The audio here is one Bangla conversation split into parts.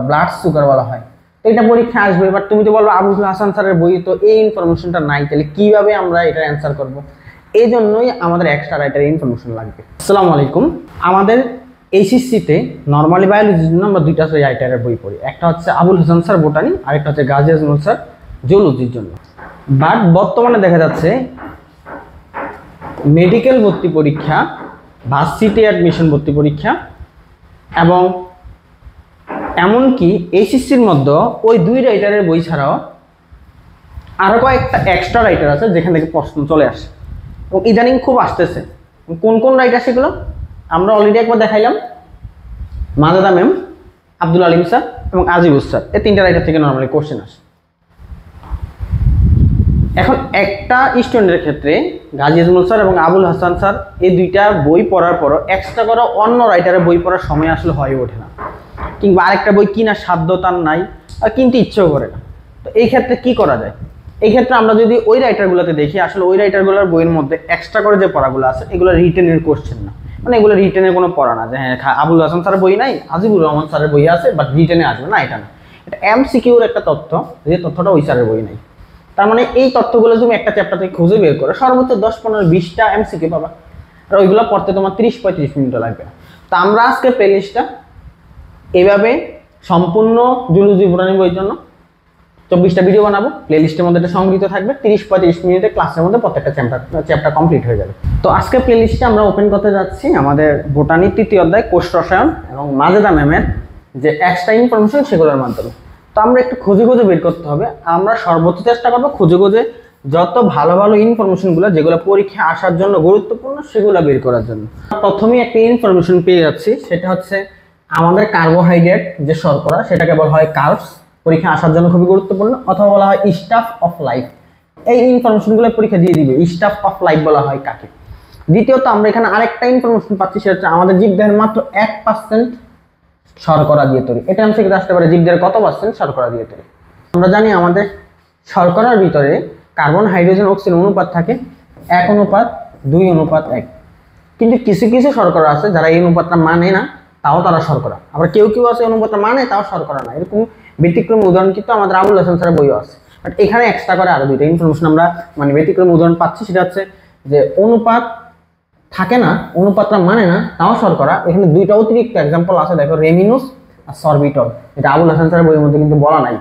ব্লাড সুগার বলা হয়। তো এটা পরীক্ষা আসবে, বাট তুমি তো বলবো আবুল হাসান স্যারের বই তো এই ইনফরমেশনটা নাই, তাহলে কিভাবে আমরা এটা অ্যান্সার করব? এই জন্যই আমাদের এক্সট্রা রাইটার ইনফরমেশন লাগবে। আসসালামু আলাইকুম। আমাদের এইচএসসিতে নর্মালি বায়োলজির জন্য আমরা দুইটা রাইটারের বই পড়ি, একটা হচ্ছে আবুল হাসান স্যার বোটানি, আরেকটা হচ্ছে গাজী আজমল স্যার জুলজির জন্য। বাট বর্তমানে দেখা যাচ্ছে মেডিকেল ভর্তি পরীক্ষা, ভার্সিটি অ্যাডমিশন ভর্তি পরীক্ষা এবং এমনকি এইচএসসির মধ্যে ওই দুই রাইটারের বই ছাড়াও আরও কয়েকটা এক্সট্রা রাইটার আছে যেখান থেকে প্রশ্ন চলে আসে এবং ইদানিং খুব আসতেছে। কোন কোন রাইটার সেগুলো আমরা অলরেডি একবার দেখাইলাম, মাজেদা ম্যাম, আব্দুল আলিম স্যার এবং আজিবুস স্যার, এই তিনটা রাইটার থেকে নর্মালি কোশ্চেন আসে। এখন একটা স্টুডেন্টের ক্ষেত্রে গাজী আজমল স্যার এবং আবুল হাসান স্যার এই দুইটা বই পড়ার পরও এক্সট্রা করে অন্য রাইটারের বই পড়ার সময় আসলে হয়ে ওঠে না, কিংবা আরেকটা বই কিনার সাধ্য তার নাই আর কিনতে ইচ্ছেও করে না। তো এই ক্ষেত্রে কি করা যায়? এই ক্ষেত্রে আমরা যদি ওই রাইটারগুলোতে দেখি, আসলে ওই রাইটারগুলোর বইয়ের মধ্যে এক্সট্রা করে যে পড়াগুলো আছে এগুলো রিটেনের কোশ্চেন না, মানে এগুলো রিটেনের কোনো পড়া না যে হ্যাঁ আবুল হাসান স্যারের বই নাই, আজিবুর রহমান স্যারের বই আছে বাট রিটেনে আসবে না, এটা না। এটা এমসিকিউর একটা তথ্য, যে তথ্যটা ওই স্যারের বই নাই। তার মানে এই তথ্যগুলো তুমি একটা চ্যাপ্টার থেকে খুঁজে বের করো, সর্বোচ্চ 10-15-20টা এমসিকিউ পাবা, আর ওইগুলো পড়তে তোমার 30-35 মিনিটও লাগবে না। তো আমরা আজকে প্লেলিস্টটা এইভাবে সম্পূর্ণ জুলজি বোটানি বইয়ের জন্য 24টা ভিডিও বানাবো, প্লেলিস্টের মধ্যে এটা সংগৃহীত থাকবে। 30-35 মিনিটে ক্লাসের মধ্যে প্রত্যেকটা চ্যাপ্টার কমপ্লিট হয়ে যাবে। তো আজকে প্লেলিস্টে আমরা ওপেন করতে যাচ্ছি আমাদের বোটানির 3য় অধ্যায় কোষ রসায়ন এবং মাজেদা ম্যামের যে এক্সট্রা ইনফরমেশন সেগুলোর মাধ্যমে। তো আমরা একটু খুঁজে বের করতে হবে, আমরা সর্বোচ্চ চেষ্টা করবো খুঁজে যত ভালো ভালো ইনফরমেশনগুলো যেগুলো পরীক্ষা আসার জন্য গুরুত্বপূর্ণ সেগুলো বের করার জন্য। প্রথমেই একটা ইনফরমেশন পেয়ে যাচ্ছি, সেটা হচ্ছে আমাদের কার্বোহাইড্রেট যে শর্করা সেটাকে বলা হয় কার্বস, পরীক্ষা আসার জন্য খুবই গুরুত্বপূর্ণ, অথবা বলা হয় স্টাফ অফ লাইফ। এই ইনফরমেশনগুলো পরীক্ষা দিয়ে দিবে, স্টাফ অফ লাইফ বলা হয় কাকে। দ্বিতীয়ত আমরা এখানে আরেকটা ইনফরমেশন পাচ্ছি, সেটা হচ্ছে আমাদের জীবদেহের মাত্র 1% শর্করা দিয়ে তৈরি। এটা আমি থেকে আসতে পারে জীবদেহের কত পার্সেন্ট শর্করা দিয়ে তৈরি। আমরা জানি আমাদের শর্করার ভিতরে কার্বন, হাইড্রোজেন, অক্সিজেন অনুপাত থাকে 1:2:1। কিন্তু কিছু কিছু শর্করা আছে যারা এই অনুপাতটা মানে না, তাও তারা শর্করা। আবার কেউ আছে অনুপাতটা মানে তাও শর্করা না, এরকম ব্যতিক্রম উদাহরণ কিন্তু আমাদের আবুল হাসান স্যারের বইও আছে। বাট এখানে এক্সট্রা করে আরো দুইটা ইনফরমেশন আমরা মানে ব্যতিক্রম উদাহরণ পাচ্ছি, সেটা হচ্ছে যে অনুপাত থাকে না, অনুপাতটা মানে না তাও শর্করা। এখানে দুইটা অতিরিক্ত এক্সাম্পল আছে, দেখো রেমিনোস আর সরবিটল, এটা আবুল হাসান স্যারের বইয়ের মধ্যে কিন্তু বলা নাই।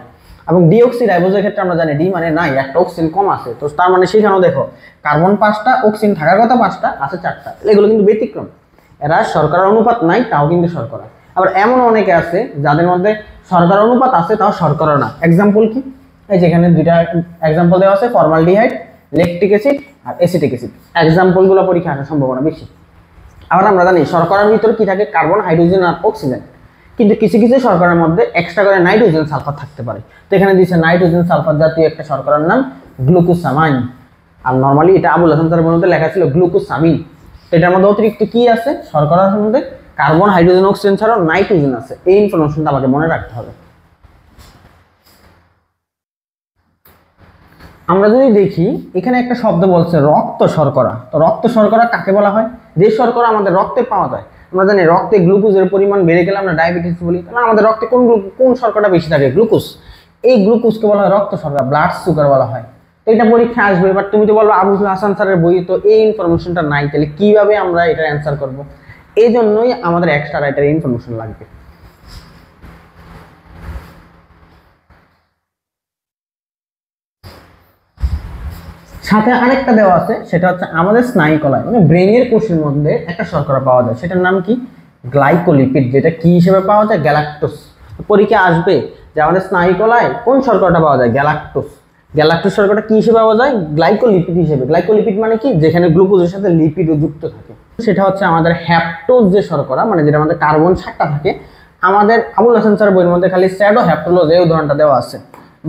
এবং ডিঅক্সিরাইবোজের ক্ষেত্রে আমরা জানি ডি মানে নাই, একটা অক্সিজেন কম আছে, তো তার মানে সেখানেও দেখো কার্বন 5টা, অক্সিজেন থাকার কথা 5টা, আছে 4টা। এগুলো কিন্তু ব্যতিক্রম, এরা শর্করার অনুপাত নাই তাও কিন্তু শর্করা। আবার এমন অনেকে আছে যাদের মধ্যে শর্করার অনুপাত আছে তাও শর্করা না। এক্সাম্পল কি? এই যেখানে দুইটা এক্সাম্পল দেওয়া আছে, ফর্মালডিহাইড, ল্যাকটিক অ্যাসিড আর অ্যাসিটিক অ্যাসিড। এক্সাম্পলগুলো পরীক্ষা আসার সম্ভাবনা বেশি। আবার আমরা জানি শর্করার ভিতরে কি থাকে, কার্বন, হাইড্রোজেন আর অক্সিজেন। কিন্তু কিছু কিছু শর্করার মধ্যে এক্সট্রা করে নাইট্রোজেন সালফার থাকতে পারে। তো এখানে দিচ্ছে নাইট্রোজেন সালফার জাতীয় একটা শর্করার নাম গ্লুকোসামাইন, আর নর্মালি এটা আবুল হাসান স্যারের মধ্যে লেখা ছিল গ্লুকোসামিন। এটার মধ্যে অতিরিক্ত কি আছে, শর্করার মধ্যে কার্বন, হাইড্রোজেন, অক্সিজেন ছাড়াও নাইট্রোজেন আছে। এই ইনফরমেশনটা আমাকে মনে রাখতে হবে। আমরা যদি দেখি এখানে একটা শব্দ বলছে রক্ত শর্করা। তো রক্ত শর্করা কাকে বলা হয়? যে শর্করা আমাদের রক্তে পাওয়া যায়। আমরা জানি রক্তে গ্লুকোজের পরিমাণ বেড়ে গেলে আমরা ডায়াবেটিস বলি, তাহলে আমাদের রক্তে কোন শর্করাটা বেশি থাকে? গ্লুকোজ। এই গ্লুকোজকে বলা হয় রক্ত শর্করা, ব্লাড সুগার বলা হয়। তো এটা পরীক্ষা আসবে, বাট তুমি তো বলবো আবুল হাসান স্যারের বই তো এই ইনফরমেশনটা নাই, তাহলে কিভাবে আমরা এটা অ্যান্সার করব? এই জন্যই আমাদের এক্সট্রা রাইটার ইনফরমেশন লাগবে। সাথে আরেকটা দেওয়া আছে, সেটা হচ্ছে আমাদের স্নায়ুকলায় মানে ব্রেনের কোষের মধ্যে একটা শর্করা পাওয়া যায়, সেটার নাম কি? গ্লাইকোলিপিড। যেটা কি হিসেবে পাওয়া যায়? গ্যালাক্টোজ। পরীক্ষা আসবে যে আমাদের স্নায়ুকলায় কোন শর্করাটা পাওয়া যায়? গ্যালাক্টোজ। গ্যালাক্টোজ শর্করাটা কি হিসেবে পাওয়া যায়? গ্লাইকোলিপিড হিসেবে। গ্লাইকোলিপিড মানে কি? যেখানে গ্লুকোজের সাথে লিপিডও যুক্ত থাকে। সেটা হচ্ছে আমাদের হ্যাপটোজ যে শর্করা, মানে যেটা আমাদের কার্বন 7টা থাকে। আমাদের আবুল হাসান স্যার বইয়ের মধ্যে খালি স্যাডো হ্যাপটোলোজ এই উদাহরণটা দেওয়া আছে,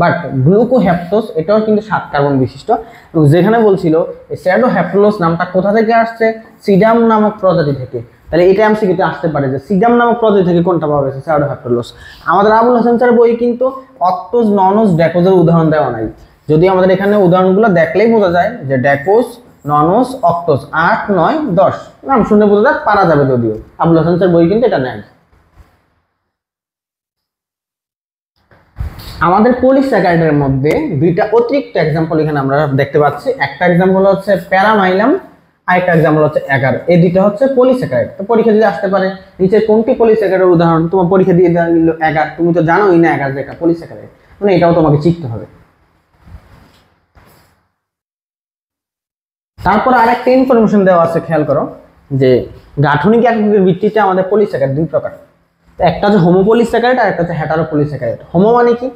বাট গ্লুকোহ্যাপটোজ এটাও কিন্তু 7 কার্বন বিশিষ্ট। এবং যেখানে বলছিল এই স্যাডোহ্যাপটোলোজ নামটা কোথা থেকে আসছে? সিডাম নামক প্রজাতি থেকে। তাহলে এটা এমসিকিউতে আসতে পারে যে সিডাম নামক প্রজাতি থেকে কোনটা পাওয়া গেছে? স্যাডোহ্যাপটোলোজ। আমাদের আবুল হাসান স্যার বই কিন্তু অক্টোজ, ননোজ, ড্যাকোজের উদাহরণ দেওয়া নাই। যদি আমাদের এখানে উদাহরণগুলো দেখলেই বোঝা যায় যে ড্যাকোজ, ননোজ, অক্টোজ 8, 9, 10 নাম শুনে বোঝা যায়, পারা যাবে। যদিও আবুল হাসান স্যার বই কিন্তু এটা নেয়। আমাদের পলিস্যাকারাইডের মধ্যে দুইটা অতিরিক্ত এক্সাম্পল এখানে আমরা দেখতে পাচ্ছি। একটা এক্সাম্পল হচ্ছে প্যারামাইলাম, আরেকটা এক্সাম্পল হচ্ছে এগার। এই দুইটা হচ্ছে পলিস্যাকারাইড। তো পরীক্ষা যদি আসতে পারে নিচের কোনটি পলিস্যাকারাইডের উদাহরণ, তোমার পরীক্ষা দিয়ে দেওয়া গেল এগার, তুমি তো জানোই না এগার যে একটা পলিস্যাকারাইড, মানে এটাও তোমাকে শিখতে হবে। তারপর আরেকটা ইনফরমেশন দেওয়া আছে, খেয়াল করো যে গাঠনিক এককের ভিত্তিতে আমাদের পলিস্যাকারাইড দুই প্রকার। একটা হচ্ছে হোমোপলিস্যাকারাইড আর একটা হচ্ছে হেটারোপলিস্যাকারাইড। হোমো মানে কি,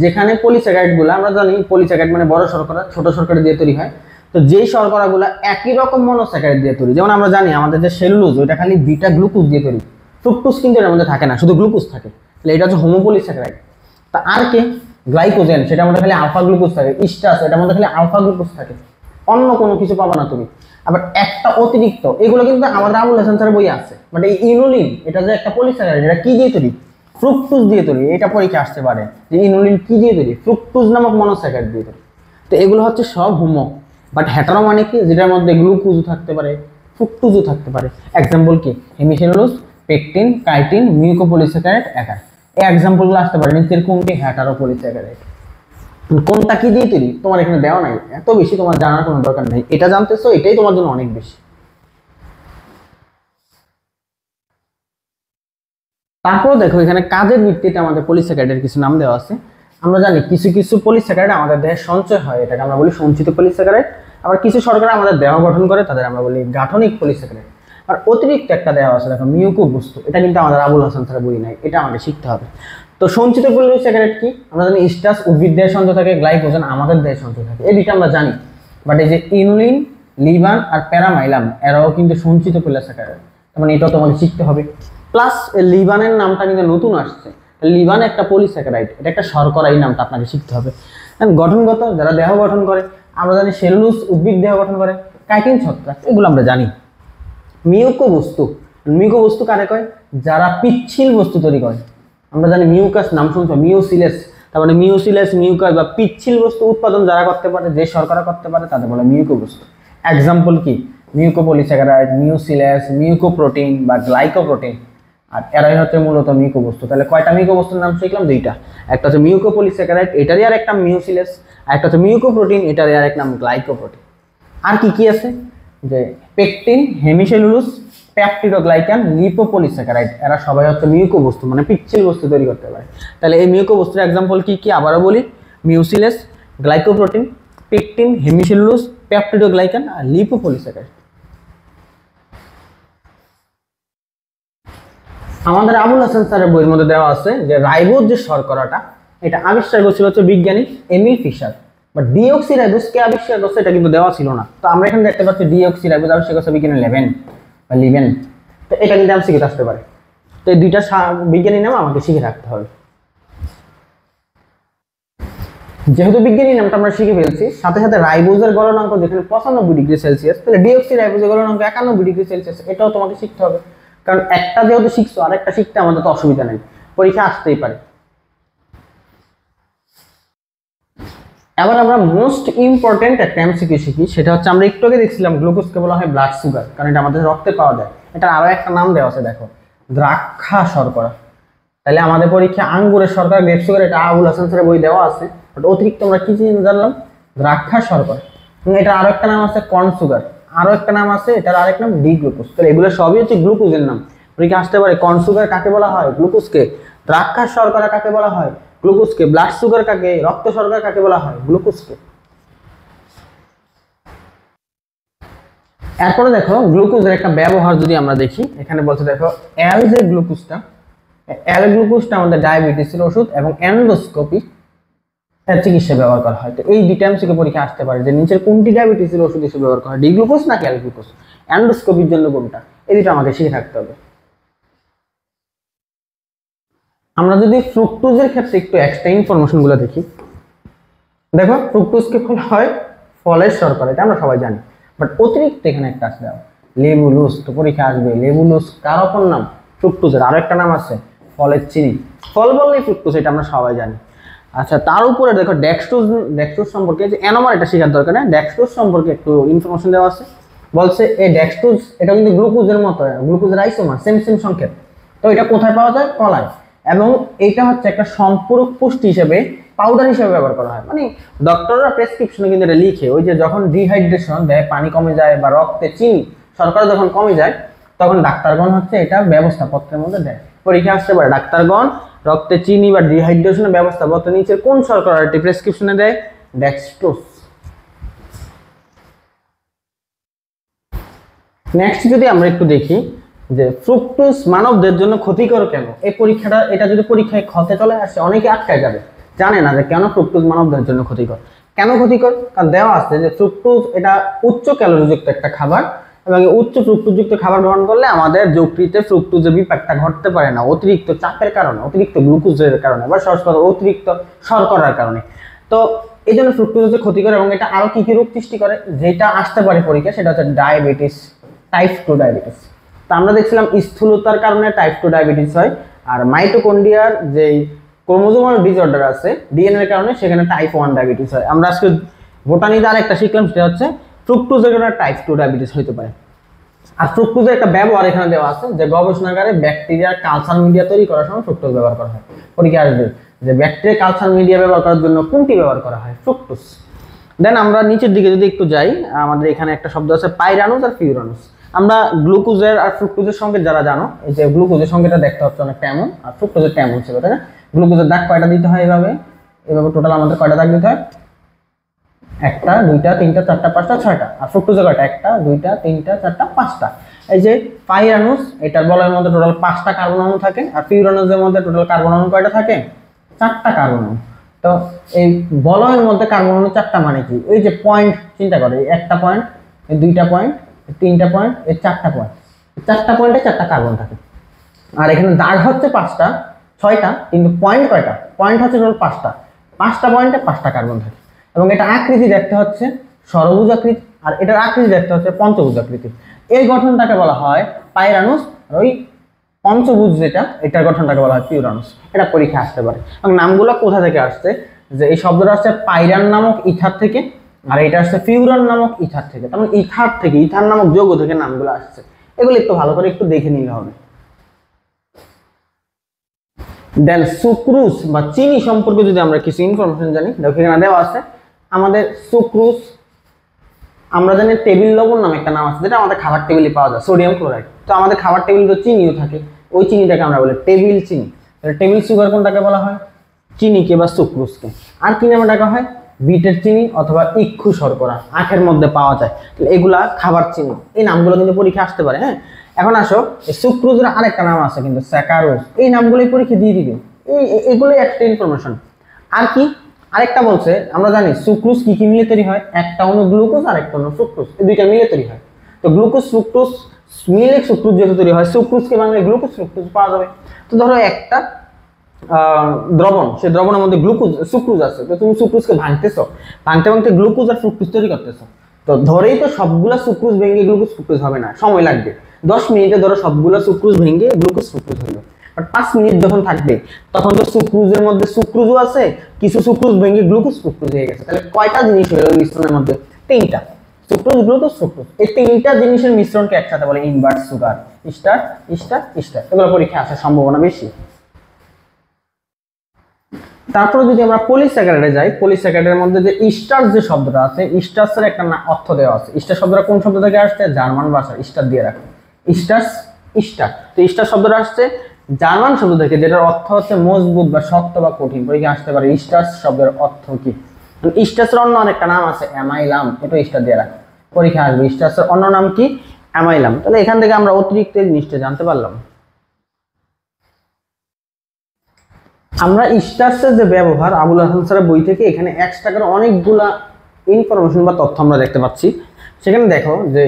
যেখানে পলিস্যাকারাইডগুলো আমরা জানি পলিস্যাকারাইড মানে বড় শর্করা, ছোট শর্করা দিয়ে তৈরি হয়। তো যেই শর্করাগুলো একই রকম মনোস্যাকারাইড দিয়ে তৈরি, যেমন আমরা জানি আমাদের যে সেলুলোজ ওইটা খালি বিটা গ্লুকোজ দিয়ে তৈরি, ফ্রুক্টোজ কিন্তু এর মধ্যে থাকে না, শুধু গ্লুকোজ থাকে। তাহলে এটা হচ্ছে হোমোপলিস্যাকারাইড। তা আর কে গ্লাইকোজেন, সেটার মধ্যে খালি আলফা গ্লুকোজ থাকে। স্টার্চ, এটার মধ্যে খালি আলফা গ্লুকোজ থাকে, অন্য কোনো কিছু পাবো না তুমি। আবার একটা অতিরিক্ত, এগুলো কিন্তু আমাদের আবুল হাসান স্যারের বই আছে, বাট এই ইনুলিন এটা যে একটা পলিস্যাকারাইড, এটা কি দিয়ে তৈরি? ফ্রুক্টোজ দিয়ে তৈরি। এটা পরীক্ষা আসতে পারে যে ইনুলিন কি দিয়ে তৈরি? ফ্রুক্টোজ নামক মনোস্যাকারাইড দিয়ে তৈরি। তো এগুলো হচ্ছে সব হোমো। বাট হেটারো মানে কি, যেটার মধ্যে গ্লুকোজও থাকতে পারে, ফ্রুক্টোজও থাকতে পারে। এক্সাম্পল কি? হেমিসেলুলোজ, পেকটিন, কাইটিন, মিউকোপলিস্যাকারাইড, এগার। এই এক্সাম্পলগুলো আসতে পারে নিচের কোনটি হেটারোপলিস্যাকারাইড। কোনটা কি দিয়ে তৈরি তোমার এখানে দেওয়া নাই, এত বেশি তোমার জানার কোনো দরকার নেই। এটা জানতেছো, এটাই তোমার জন্য অনেক বেশি। তারপর দেখো এখানে কাজের ভিত্তিতে আমাদের পলিস্যাকারাইডের কিছু নাম দেওয়া আছে। আমরা জানি কিছু কিছু পলিস্যাকারাইড আমাদের দেহে সঞ্চয় হয়, এটাকে আমরা বলি সঞ্চিত পলিস্যাকারাইড। আবার কিছু শর্করা আমাদের দেহ গঠন করে, তাদের আমরা বলি গাঠনিক পলিস্যাকারাইড। আর অতিরিক্ত একটা দেওয়া আছে দেখো, মিউকো বস্তু। এটা কিন্তু আমাদের আবুল হাসান স্যারের বই নাই, এটা আমাদের শিখতে হবে। তো সঞ্চিত পলিস্যাকারাইড কি? আমরা জানি স্টার্চ উদ্ভিদ দেহে সঞ্চয় থাকে, গ্লাইকোজেন আমাদের দেহে সঞ্চয় থাকে, এই দুইটা আমরা জানি। বাট এই যে ইনুলিন, লিভান আর প্যারামাইলাম, এরাও কিন্তু সঞ্চিত পলিস্যাকারাইড, তার মানে এটাও তোমাকে শিখতে হবে। প্লাস লিভানের নামটা কিন্তু নতুন আসছে, লিভান একটা পলিস্যাকারাইড, এটা একটা শর্করা, এই নামটা আপনাকে শিখতে হবে। গঠনগত, যারা দেহ গঠন করে, আমরা জানি সেলুলোজ উদ্ভিদ দেহ গঠন করে, কাইটিন ছত্রাক, এগুলো আমরা জানি। মিউকো বস্তু, মিউকো বস্তু কারে কয়? যারা পিচ্ছিল বস্তু তৈরি করে। আমরা জানি মিউকাস নাম শুনছো, মিউসিলেস, তার মানে মিউসিলেস, মিউকাস বা পিচ্ছিল বস্তু উৎপাদন যারা করতে পারে, যে শর্করা করতে পারে, তাদের বলে মিউকো বস্তু। এক্সাম্পল কি? মিউকোপলিস্যাকারাইড, মিউসিলেস, মিউকোপ্রোটিন বা গ্লাইকোপ্রোটিন। আর এরাই হচ্ছে মূলত মিউকো বস্তু। তাহলে কয়টা মিউকো বস্তুর নাম শিখলাম? দুইটা। একটা হচ্ছে মিউকোপলিস্যাকারাইড, এটারই আর একটা মিউসিলেস, আর একটা হচ্ছে মিউকোপ্রোটিন, এটারই আর এক নাম গ্লাইকোপ্রোটিন। আর কি কি আছে? যে পেকটিন, হেমিসেলুলোজ, প্যাপটিডোগ্লাইকান, লিপোপলিস্যাকারাইড, এরা সবাই হচ্ছে মিউকো বস্তু, মানে পিচ্ছিল বস্তু তৈরি করতে পারে। তাহলে এই মিউকো বস্তুর এক্সাম্পল কি কি আবারও বলি? মিউসিলেস, গ্লাইকোপ্রোটিন, পেকটিন, হেমিসেলুলোজ, প্যাপটিডোগ্লাইকান আর লিপোপলিস্যাকারাইড। আমাদের আবুল হাসান স্যারের বইয়ের মধ্যে দেওয়া আছে যে রাইবোজ যে শর্করাটা, এটা আবিষ্কার করেছিল হচ্ছে বিজ্ঞানী এমিল ফিশার। বাট ডিঅক্সিরাইবোজ কে আবিষ্কার করছে এটা কিন্তু দেওয়া ছিল না। তো আমরা এখানে দেখতে পাচ্ছি ডিঅক্সিরাইবোজ আবিষ্কার করছে বিজ্ঞানী লেভেন বা লিভেন। তো এটা কিন্তু আমি শিখে আসতে পারে। তো এই দুইটা বিজ্ঞানীর নাম আমাকে শিখে রাখতে হবে। যেহেতু বিজ্ঞানী নামটা আমরা শিখে ফেলছি, সাথে সাথে রাইবোজের গলনাঙ্ক যেখানে 95°C, তাহলে ডিঅক্সিরাইবোজের গলনাঙ্ক 91°C, এটাও তোমাকে শিখতে হবে। কারণ একটা যেহেতু শিখছো, আর একটা শিখতে আমাদের তো অসুবিধা নেই, পরীক্ষা আসতেই পারে। এবার আমরা মোস্ট ইম্পর্টেন্ট একটা এমসিকিউ শিখি, সেটা হচ্ছে আমরা একটু আগে দেখছিলাম গ্লুকোজকে বলা হয় ব্লাড সুগার, কারণ এটা আমাদের রক্তে পাওয়া যায়। এটা আরো একটা নাম দেওয়া আছে দেখো, দ্রাক্ষা শর্করা। তাহলে আমাদের পরীক্ষা আঙ্গুরের শর্করা, গ্রেপ সুগার, এটা আবুল হাসান স্যারের বই দেওয়া আছে। বাট অতিরিক্ত আমরা কি জানলাম? দ্রাক্ষা শর্করা। এটা আরো একটা নাম আছে কর্ন সুগার, আরো একটা নাম আছে, এটার আরেক নাম ডি গ্লুকোজ। তাহলে এগুলো সবই হচ্ছে গ্লুকোজের নাম। পরীক্ষা আসতে পারে কর্ন সুগার কাকে বলা হয়? গ্লুকোজকে। দ্রাক্ষা শর্করা কাকে বলা হয়? গ্লুকোজকে। ব্লাড সুগার কাকে, রক্ত শর্করা কাকে বলা হয়? গ্লুকোজকে। এরপরে দেখো গ্লুকোজের একটা ব্যবহার যদি আমরা দেখি, এখানে বলছে দেখো এল যে গ্লুকোজটা, এল গ্লুকোজটা আমাদের ডায়াবেটিসের ওষুধ এবং এন্ডোস্কোপি এর চিকিৎসা ব্যবহার করা হয়। তো এই দুইটা এমসিকিউ পরীক্ষা আসতে পারে যে নিচের কোনটি ডায়াবেটিসের ওষুধ হিসেবে ব্যবহার করা হয়, ডি গ্লুকোজ নাকি এল গ্লুকোজ, এন্ডোস্কোপির জন্য কোনটা, এই দুটো আমাকে শিখে থাকতে হবে। আমরা যদি ফ্রুক্টোজের ক্ষেত্রে একটু এক্সট্রা ইনফরমেশন গুলো দেখি, দেখো ফ্রুক্টোজকে বলা হয় ফলের শর্করা, এটা আমরা সবাই জানি। বাট অতিরিক্ত এখানে একটা আছে লেবুলোজ। তো পরীক্ষা আসবে লেবুলোজ কার অপর নাম? ফ্রুক্টোজের। আরো একটা নাম আছে ফলের চিনি। ফল বললেই ফ্রুক্টোজ, এটা আমরা সবাই জানি। আচ্ছা, তার উপরে দেখো ডেক্সট্রোজ, ডেক্সট্রোজ সম্পর্কে যে অ্যানোমার, এটা শেখার দরকার নেই। ডেক্সট্রোজ সম্পর্কে একটু ইনফরমেশন দেওয়া আছে। বলছে এই ডেক্সট্রোজ এটা কিন্তু গ্লুকোজের মতো, গ্লুকোজের আইসোমার, সেম সেম সংকেত। তো এটা কোথায় পাওয়া যায়? কলায়। এবং এটা হচ্ছে একটা সম্পূরক পুষ্টি হিসেবে পাউডার হিসেবে ব্যবহার করা হয়। মানে ডক্টররা প্রেসক্রিপশনে কিন্তু এটা লিখে, ওই যে যখন ডিহাইড্রেশন দেয়, পানি কমে যায় বা রক্তে চিনি শর্করা যখন কমে যায়, তখন ডাক্তারগণ হচ্ছে এটা ব্যবস্থাপত্রের মধ্যে দেয়। পরীক্ষা আসতে পারে ডাক্তারগণ রক্তে চিনি বা ডিহাইড্রেশনের ব্যবস্থাপত্র নিচে কোন শর্করাটি প্রেসক্রিপশনে দেয়? ডেক্সট্রোজ। নেক্সট যদি আমরা একটু দেখি যে ফ্রুক্টোজ মানবদের জন্য ক্ষতিকর কেন, এই পরীক্ষাটা এটা যদি পরীক্ষায় খতে চলে আসে অনেকে আটকায় যাবে, জানে না যে কেন ফ্রুক্টোজ মানবদের জন্য ক্ষতিকর। কেন ক্ষতিকর? কারণ দেওয়া আছে যে ফ্রুক্টোজ এটা উচ্চ ক্যালোরিযুক্ত একটা খাবার, এবং উচ্চ ফ্রুক্টোজযুক্ত খাবার গ্রহণ করলে আমাদের যকৃতে ফ্রুক্টোজের বিপাকটা ঘটতে পারে না অতিরিক্ত চাপের কারণে, অতিরিক্ত গ্লুকোজের কারণে বা অতিরিক্ত শর্করার কারণে। তো এই জন্য ফ্রুক্টোজ হচ্ছে ক্ষতিকর, এবং এটা আরো কি কি রোগ সৃষ্টি করে যেটা আসতে পারে পরীক্ষা, সেটা হচ্ছে ডায়াবেটিস, টাইপ 2 ডায়াবেটিস। তো আমরা দেখছিলাম স্থূলতার কারণে টাইপ 2 ডায়াবেটিস হয়, আর মাইটোকন্ড্রিয়ার যে ক্রোমোজোমাল ডিসঅর্ডার আছে ডিএনএ এর কারণে সেখানে টাইপ 1 ডায়াবেটিস হয়। আমরা আজকে বোটানিতে আরেকটা শিখলাম, সেটা হচ্ছে ফ্রুক্টোজের কারণে টাইপ 2 ডায়াবেটিস হতে পারে। আর ফ্রুক্টোজের একটা ব্যবহার এখানে দেওয়া আছে যে গবেষণাগারে ব্যাকটেরিয়ার কালচার মিডিয়া তৈরি করার সময় ফ্রুক্টোজ ব্যবহার করা হয়। পরীক্ষা আসবে যে ব্যাকটেরিয়া কালচার মিডিয়া ব্যবহার করার জন্য কোনটি ব্যবহার করা হয়? ফ্রুক্টোজ। দেন আমরা নিচের দিকে যদি একটু যাই, আমাদের এখানে একটা শব্দ আছে পাইরানুস আর ফিউরানুস। আমরা গ্লুকোজের আর ফ্রুক্টোজের সঙ্গে যারা জানো, এই যে গ্লুকোজের সঙ্গেটা দেখতে হচ্ছে অনেকটা এমন, আর ফ্রুক্টোজের এমন ছিল, তাই না? গ্লুকোজের দাগ কয়টা দিতে হয়? এভাবে টোটাল আমাদের কয়টা দাগ দিতে হয়? 1 2 3 4 5 6টা। আর ফ্রুক্টোজের কয়টা? 1 2 3 4 5টা। এই যে পাইরানুস, এটার বলয়ের মধ্যে টোটাল 5টা কার্বন অণু থাকে, আর ফিউরানুসের মধ্যে টোটাল কার্বন অণু কয়টা থাকে? 4টা কার্বন অণু। তো এই বলয়ের মধ্যে কার্বন অণু 4টা মানে কি? এই যে পয়েন্ট চিন্তা করে, একটা পয়েন্ট, এই 2টা পয়েন্ট, 3টা পয়েন্ট, এই 4টা পয়েন্ট, 4টা পয়েন্টে 4টা কার্বন থাকে। আর এখানে দাগ হচ্ছে 5টা 6টা, কিন্তু পয়েন্ট কয়টা? পয়েন্ট হচ্ছে টোটাল 5টা, 5টা পয়েন্টে 5টা কার্বন থাকে। এবং এটা আকৃতি দেখতে হচ্ছে ষড়ভুজ আকৃতি, আর এটার আকৃতি দেখতে হচ্ছে পঞ্চভুজ আকৃতি। এই গঠনটাকে বলা হয় পাইরানুস, আর ওই পঞ্চভুজ যেটা, এটার গঠনটাকে বলা হয় পিউরানুস। এটা পরীক্ষা আসতে পারে। এবং নামগুলো কোথা থেকে আসছে? যে এই শব্দটা আসছে পাইরান নামক ইথার থেকে, আর এটা আসছে ফিউরান নামক ইথার থেকে। তার মানে ইথার থেকে, ইথার নামক যৌগ থেকে নামগুলো আসছে। এগুলো একটু ভালো করে একটু দেখে নিলে হবে। দেন সুক্রোজ বা চিনি সম্পর্কে যদি আমরা কিছু ইনফরমেশন জানি, দেখো এখানে দেওয়া আছে আমাদের সুক্রোজ। আমরা জানি টেবিল লবণ নামে একটা নাম আছে, যেটা আমাদের খাবার টেবিলে পাওয়া যায়, সোডিয়াম ক্লোরাইড। তো আমাদের খাবার টেবিলে তো চিনিও থাকে, ওই চিনিটাকে আমরা বলি টেবিল চিনি। টেবিল সুগার কোনটাকে বলা হয়? চিনিকে বা সুক্রোজকে। আর কি নামে ডাকা হয়? বিটের চিনি অথবা ইক্ষু শর্করা, আখের মধ্যে পাওয়া যায়, এগুলা খাবার চিনি। এই নামগুলো কিন্তু পরীক্ষা আসতে পারে। হ্যাঁ, এখন আসো এই সুক্রোজের আরেকটা নাম আছে কিন্তু স্যাকারোজ। এই নামগুলোই পরীক্ষা দিয়ে দিবে, এগুলোই একটা ইনফরমেশন। আর কি আরেকটা বলছে, আমরা জানি সুক্রোজ কি কি মিলে তৈরি হয়? একটা অণু গ্লুকোজ আর একটা অণু ফ্রুক্টোজ, এই দুইটা মিলে তৈরি হয়। তো গ্লুকোজ ফ্রুক্টোজ মিলে সুক্রোজ যেহেতু তৈরি হয়, সুক্রোজকে বাংলায় গ্লুকোজ ফ্রুক্টোজ পাওয়া যাবে। তো ধরো একটা দ্রবণ, সেই দ্রবণের মধ্যে গ্লুকোজ সুক্রোজ আছে, তো তুমি সুক্রোজকে ভাঙতেছো, ভাঙতে ভাঙতে গ্লুকোজ আর ফ্রুক্টোজ তৈরি করতেছো। তো ধরেই তো সবগুলা সুক্রোজ ভেঙে গ্লুকোজ ফ্রুক্টোজ হবে না, সময় লাগবে। 10 মিনিটে ধরো সবগুলা সুক্রোজ ভেঙে গ্লুকোজ ফ্রুক্টোজ হলো, বাট 5 মিনিট যখন থাকবে তখন তো সুক্রোজের মধ্যে সুক্রোজও আছে, কিছু সুক্রোজ ভেঙে গ্লুকোজ ফ্রুক্টোজ হয়ে গেছে। তাহলে কয়টা জিনিস হলো মিশ্রণের মধ্যে? 3টা, সুক্রোজ গ্লুকোজ ফ্রুক্টোজ। এই 3টা জিনিসের মিশ্রণকে একসাথে বলে invert sugar, star star star. এগুলো পরীক্ষা আসার সম্ভাবনা বেশি। তারপরে যদি আমরা পলিস্যাকারাইডে যাই, পলিস্যাকারাইডের মধ্যে যে স্টার্চ যে শব্দটা আছে, স্টার্চের একটা অর্থ দেওয়া আছে। স্টার শব্দটা কোন শব্দ থেকে আসছে? জার্মান ভাষা, স্টার দিয়ে রাখো, স্টার্চ স্টার। তো স্টার শব্দটা আসছে জার্মান শব্দ থেকে, যেটার অর্থ হচ্ছে মজবুত বা শক্ত বা কঠিন। পরীক্ষা আসতে পারে স্টার্চ শব্দের অর্থ কি। স্টার্চের অন্য আরেকটা নাম আছে অ্যামাইলাম, এটা স্টার দিয়ে রাখো, পরীক্ষা আসবে স্টার্চের অন্য নাম কি? অ্যামাইলাম। তাহলে এখান থেকে আমরা অতিরিক্ত জিনিসটা জানতে পারলাম। আমরা স্টার্চের যে ব্যবহার আবুল হাসান স্যারের বই থেকে এখানে এক্সট্রা করে অনেকগুলা ইনফরমেশন বা তথ্য আমরা দেখতে পাচ্ছি। সেখানে দেখো যে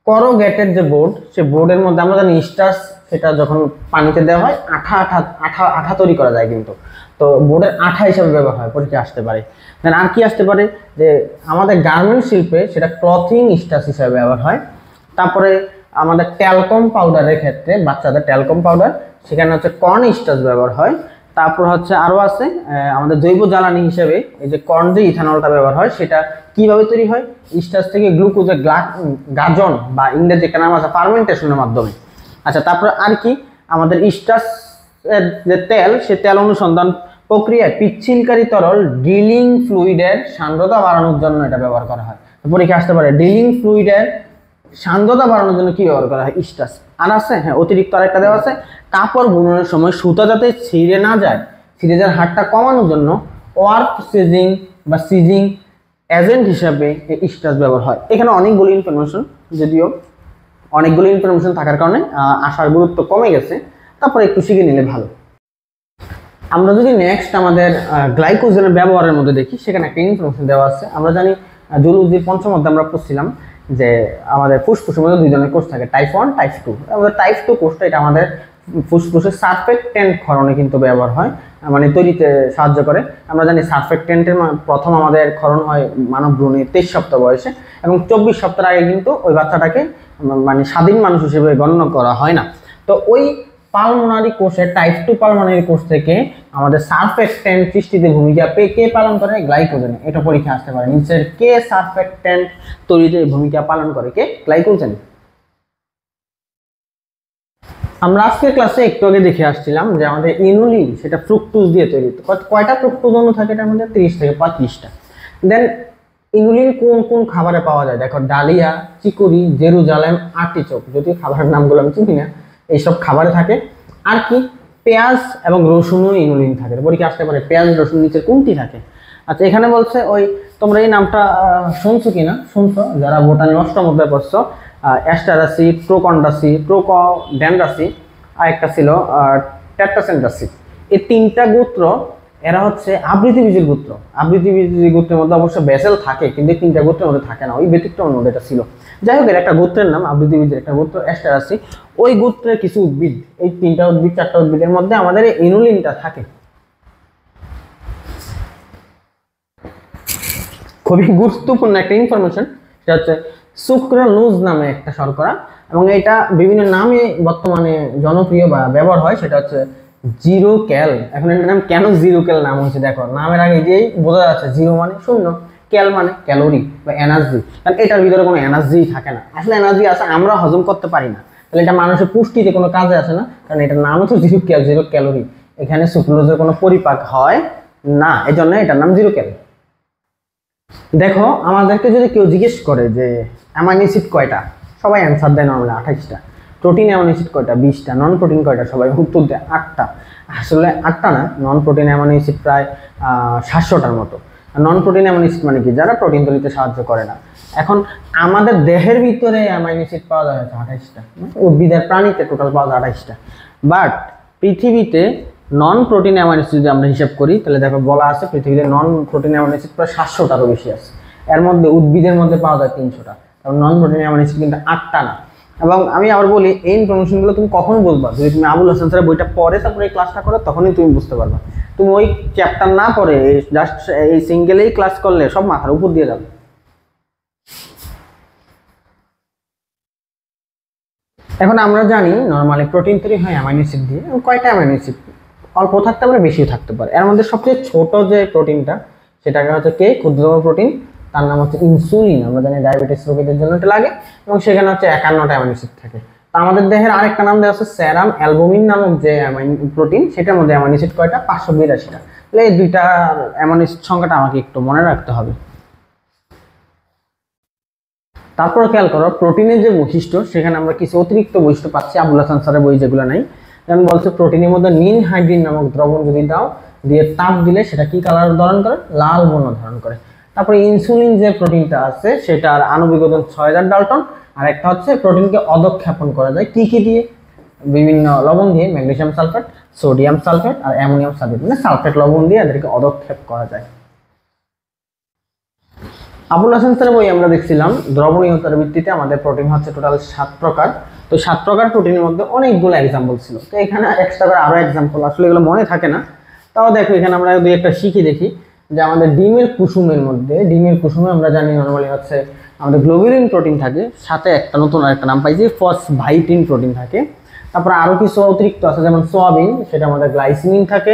করোগেটেড যে বোর্ড, সে বোর্ডের মধ্যে আমরা জানি স্টার্চ, সেটা যখন পানিতে দেওয়া হয় আঠা আঠা আঠা আঠা তৈরি করা যায় কিন্তু। তো বোর্ডের আঠা হিসাবে ব্যবহার হয়, পরীক্ষা আসতে পারে। দেন আর কি আসতে পারে? যে আমাদের গার্মেন্ট শিল্পে সেটা ক্লথিং স্টার্চ হিসাবে ব্যবহার হয়। তারপরে আমাদের ট্যালকম পাউডারের ক্ষেত্রে, বাচ্চাদের ট্যালকম পাউডার, সেখানে হচ্ছে কর্ন স্টার্চ ব্যবহার হয়। তারপর হচ্ছে আরো আছে আমাদের জৈব জ্বালানি হিসেবে এই যে কর্ন যে ইথানলটা ব্যবহার হয়, সেটা কিভাবে তৈরি হয়? স্টার্চ থেকে গ্লুকোজের গাজন বা ইংরেজি একটা নাম আছে ফার্মেন্টেশনের মাধ্যমে। আচ্ছা, তারপর আর কি আমাদের স্টার্চ যে তেল, সে তেল অনুসন্ধান প্রক্রিয়ায় পিচ্ছিলকারী তরল ড্রিলিং ফ্লুইডের সান্দ্রতা বাড়ানোর জন্য এটা ব্যবহার করা হয়। পরীক্ষা আসতে পারে ড্রিলিং ফ্লুইডের সান্দ্রতা বাড়ানোর জন্য কি ব্যবহার করা হয়? স্টাস। আর আছে হ্যাঁ অতিরিক্ত আরেকটা দেওয়া আছে, কাপড় বুননের সময় সুতা যাতে ছিঁড়ে না যায়, ছিঁড়ে যাওয়ার হারটা কমানোর জন্য ওয়ার্ক সিজিং বা সিজিং এজেন্ট হিসাবে স্টাস ব্যবহার হয়। এখানে অনেকগুলো ইনফরমেশন, যদিও অনেকগুলো ইনফরমেশন থাকার কারণে আসার গুরুত্ব কমে গেছে, তারপরে একটু শিখে নিলে ভালো। আমরা যদি নেক্সট আমাদের গ্লাইকোজেনের ব্যবহারের মধ্যে দেখি, সেখানে একটা ইনফরমেশন দেওয়া আছে। আমরা জানি জুলজির পঞ্চম অধ্যায়ে আমরা পড়ছিলাম যে আমাদের ফুসফুসের মধ্যে দুই ধরনের কোষ থাকে, টাইপ 1 টাইপ 2। আমাদের টাইপ 2 কোষটা এটা আমাদের ফুসফুসের সারফেক্টেন্ট ক্ষরণে কিন্তু ব্যবহার হয়, মানে তৈরিতে সাহায্য করে। আমরা জানি সারফেক্টেন্টের প্রথম আমাদের ক্ষরণ হয় মানব ভ্রূণে 23 সপ্তাহ বয়সে, এবং 24 সপ্তাহ আগে কিন্তু ওই বাচ্চাটাকে মানে স্বাধীন মানুষ হিসেবে গণ্য করা হয় না। তো ওই পালমোনারি কোষের টাইপ 2 পালমোনারি কোষ থেকে আমাদের সারফেক্টেন্ট সৃষ্টিতে ভূমিকা কে পালন করে? গ্লাইকোজেন। এটা পরীক্ষা আসতে পারে, নিচের কে সারফেক্টেন্ট তৈরিতে ভূমিকা পালন করে? কে? গ্লাইকোজেন। আমরা আজকের ক্লাসে একটু আগে দেখে আসছিলাম যে আমাদের ইনুলিন সেটা ফ্রুক্টোজ দিয়ে তৈরি। কয়টা ফ্রুক্টোজ অণু থাকে এটার মধ্যে? 30 থেকে 35টা। দেন ইনুলিন কোন কোন খাবারে পাওয়া যায়? দেখো ডালিয়া, চিকুরি, জেরুজালেম, আর্টিচোক, যদিও খাবারের নামগুলো আমি চিনি না, এইসব খাবারে থাকে। আর কি? পেঁয়াজ এবং রসুনও ইনুলিন থাকে। পরীক্ষা আসতে পারে পেঁয়াজ রসুন নিচের কোনটি থাকে? আচ্ছা, এখানে বলছে ওই তোমরা এই নামটা শুনছো কিনা? শুনছো যারা বোটানি অষ্টম অধ্যায়ে পড়ছো, অ্যাস্টারাসি, প্রোকন্ডাসি, প্রোকোডেন্ড্রাসি, আর একটা ছিল টেট্রাসেন্ড্রাসি। এই তিনটা গোত্র এরা হচ্ছে আবৃতবীজের গোত্র। আবৃতবীজের গোত্রের মধ্যে অবশ্য বেসেল থাকে, কিন্তু এই তিনটা গোত্রের মধ্যে থাকে না, ওই ব্যতিক্রম মধ্যে এটা ছিল। যাই হোক, এর একটা গোত্রের নাম আবৃতবীজের একটা গোত্র অ্যাস্টারাসি। ওই গোত্রের কিছু উদ্ভিদ, এই তিনটা উদ্ভিদ চারটা উদ্ভিদের মধ্যে আমাদের এই ইনুলিনটা থাকে। খুবই গুরুত্বপূর্ণ একটা ইনফরমেশন, সেটা হচ্ছে সুক্রালোজ নামে একটা শর্করা, এবং এটা বিভিন্ন নামে বর্তমানে জনপ্রিয় বা ব্যবহার হয়। সেটা হচ্ছে জিরো ক্যাল। এখন এটার নাম কেন জিরো ক্যাল নাম হয়েছে? দেখো নামের আগে যেই বোঝা যাচ্ছে, জিরো মানে শূন্য, ক্যাল মানে ক্যালোরি বা এনার্জি। কারণ এটার ভিতরে কোনো এনার্জি থাকে না। আসলে এনার্জি আছে, আমরা হজম করতে পারি না, তাহলে এটা মানুষের পুষ্টিতে কোনো কাজে আসে না, কারণ এটার নাম হচ্ছে জিরো ক্যাল, জিরো ক্যালোরি। এখানে সুক্রোজের কোনো পরিপাক হয় না, এই জন্য এটার নাম জিরো ক্যাল। দেখো আমাদেরকে যদি কেউ জিজ্ঞেস করে যে অ্যামাইনো অ্যাসিড কয়টা, সবাই অ্যান্সার দেয় নর্মালি 28টা। প্রোটিন অ্যামাইনো অ্যাসিড কয়টা? 20টা। নন প্রোটিন কয়টা? সবাই উত্তর দেয় 8টা। আসলে 8টা না, নন প্রোটিন অ্যামাইনো অ্যাসিড প্রায় 700টার মতো। নন প্রোটিন অ্যামাইনো অ্যাসিড মানে কি? যারা প্রোটিন তৈরিতে সাহায্য করে না। এখন আমাদের দেহের ভিতরে অ্যামাইনো অ্যাসিড পাওয়া যায় 28টা, উদ্ভিদের প্রাণীতে টোটাল পাওয়া যায় 28টা। বাট পৃথিবীতে নন প্রোটিন অ্যামাইনো অ্যাসিড যদি আমরা হিসাব করি, তাহলে দেখো বলা আছে পৃথিবীতে নন প্রোটিন অ্যামাইনো অ্যাসিড প্রায় 700টারও বেশি আছে। এর মধ্যে উদ্ভিদের মধ্যে পাওয়া যায় 300টা। কারণ নন প্রোটিন অ্যামাইনো অ্যাসিড কিন্তু 8টা না। এবং আমি আবার বলি, এই ইনফরমেশনগুলো তুমি কখন বুঝবা? যদি তুমি আবুল হাসান স্যারের বইটা পড়ে তারপরে এই ক্লাসটা করো, তখনই তুমি বুঝতে পারবা। তুমি ওই চ্যাপ্টার না পড়ে জাস্ট এই সিঙ্গেলেই ক্লাস করলে সব মাথার উপর দিয়ে যাবে। এখন আমরা জানি নর্মালি প্রোটিন তৈরি হয় অ্যামাইনো অ্যাসিড দিয়ে। কয়টা অ্যামাইনো অ্যাসিড? অল্প থাকতে পারে, বেশিও থাকতে পারে। এর মধ্যে সবচেয়ে ছোট যে প্রোটিনটা, সেটাকে হচ্ছে কে? ক্ষুদ্রতম প্রোটিন, তার নাম হচ্ছে ইনসুলিন। আমরা জানি ডায়াবেটিস রোগীদের জন্য এটা লাগে, এবং সেখানে হচ্ছে 51টা অ্যামাইনো অ্যাসিড থাকে। তো আমাদের দেহের আরেকটা নাম দেওয়া আছে সেরাম অ্যালবুমিন নামক যে প্রোটিন, সেটার মধ্যে অ্যামাইনো অ্যাসিড কয়টা? 582টা। তাহলে এই দুইটা অ্যামাইনো অ্যাসিড সংখ্যাটা আমাকে একটু মনে রাখতে হবে। তারপর খেয়াল করো প্রোটিনের যে বৈশিষ্ট্য, সেখানে আমরা কিছু অতিরিক্ত বৈশিষ্ট্য পাচ্ছি আবুল হাসান স্যারের বই যেগুলো নাই। যেমন বলছে প্রোটিনের মধ্যে নিন হাইড্রিন নামক দ্রবণ যদি দাও, দিয়ে তাপ দিলে সেটা কি কালার ধারণ করে? লাল বর্ণ ধারণ করে। তারপরে ইনসুলিন যে প্রোটিনটা আছে, সেটার আণবিক ওজন 6000 ডাল্টন। আর একটা হচ্ছে প্রোটিনকে অধঃক্ষেপণ করা যায় কি কি দিয়ে? বিভিন্ন লবণ দিয়ে, ম্যাগনেসিয়াম সালফেট, সোডিয়াম সালফেট আর অ্যামোনিয়াম সালফেট, মানে সালফেট লবণ দিয়ে এদেরকে অধঃক্ষেপ করা যায়। আবুল হাসান স্যারের বই আমরা দেখছিলাম দ্রবণীয়তার ভিত্তিতে আমাদের প্রোটিন হচ্ছে টোটাল 7 প্রকার। তো 7 প্রকার প্রোটিনের মধ্যে অনেকগুলো এক্সাম্পল ছিল। তো এখানে এক্সট্রা করে আরো এক্সাম্পল, আসলে এগুলো মনে থাকে না। তাও দেখো এখানে আমরা দুই একটা শিখি দেখি যে আমাদের ডিমের কুসুমের মধ্যে, ডিমের কুসুমে আমরা জানি নর্মালি হচ্ছে আমাদের গ্লোবিউলিন প্রোটিন থাকে, সাথে একটা নতুন আরেকটা নাম পাইছি ফসফাইটিন প্রোটিন থাকে। তারপরে আরো কিছু অতিরিক্ত আছে, যেমন সোয়াবিন, সেটা আমাদের গ্লাইসিনিন থাকে।